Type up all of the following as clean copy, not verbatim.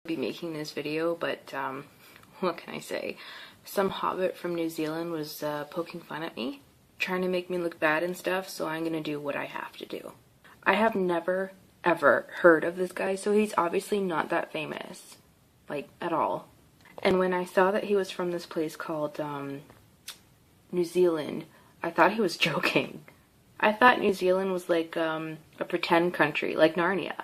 be making this video, but what can I say? Some hobbit from New Zealand was poking fun at me, trying to make me look bad and stuff, so I'm gonna do what I have to do. I have never, ever heard of this guy, so he's obviously not that famous. Like, at all. And when I saw that he was from this place called, New Zealand, I thought he was joking. I thought New Zealand was like, a pretend country, like Narnia.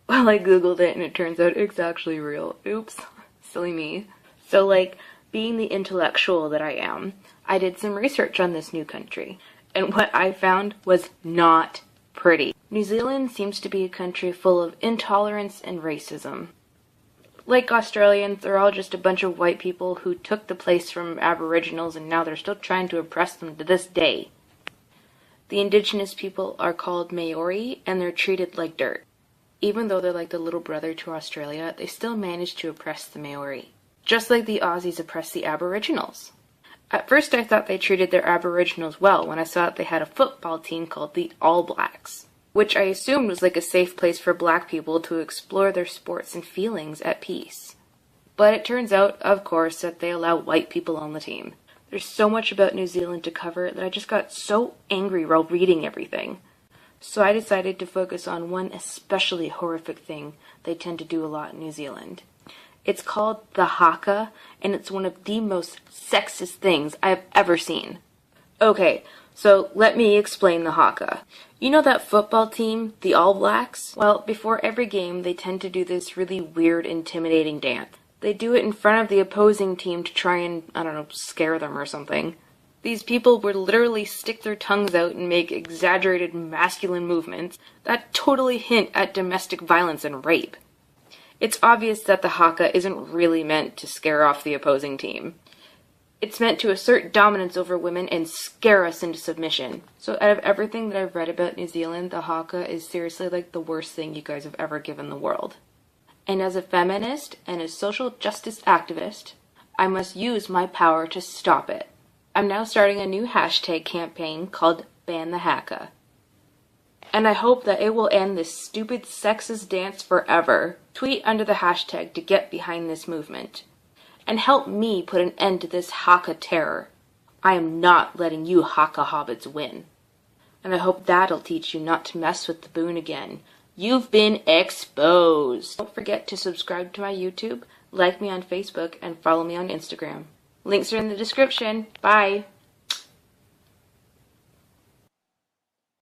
Well, I googled it and it turns out it's actually real. Oops. Silly me. So, like, being the intellectual that I am, I did some research on this new country. And what I found was not pretty. New Zealand seems to be a country full of intolerance and racism. Like Australians, they're all just a bunch of white people who took the place from Aboriginals and now they're still trying to oppress them to this day. The Indigenous people are called Maori and they're treated like dirt. Even though they're like the little brother to Australia, they still manage to oppress the Maori. Just like the Aussies oppress the Aboriginals. At first I thought they treated their Aboriginals well when I saw that they had a football team called the All Blacks, which I assumed was like a safe place for black people to explore their sports and feelings at peace. But it turns out, of course, that they allow white people on the team. There's so much about New Zealand to cover that I just got so angry while reading everything. So I decided to focus on one especially horrific thing they tend to do a lot in New Zealand. It's called the Haka, and it's one of the most sexist things I've ever seen. Okay, so let me explain the Haka. You know that football team, the All Blacks? Well, before every game, they tend to do this really weird, intimidating dance. They do it in front of the opposing team to try and, I don't know, scare them or something. These people would literally stick their tongues out and make exaggerated masculine movements that totally hint at domestic violence and rape. It's obvious that the Haka isn't really meant to scare off the opposing team. It's meant to assert dominance over women and scare us into submission. So out of everything that I've read about New Zealand, the Haka is seriously like the worst thing you guys have ever given the world. And as a feminist and a social justice activist, I must use my power to stop it. I'm now starting a new hashtag campaign called Ban the Haka. And I hope that it will end this stupid sexist dance forever. Tweet under the hashtag to get behind this movement. And help me put an end to this Haka terror. I am not letting you Haka hobbits win. And I hope that'll teach you not to mess with the boon again. You've been exposed. Don't forget to subscribe to my YouTube, like me on Facebook, and follow me on Instagram. Links are in the description. Bye!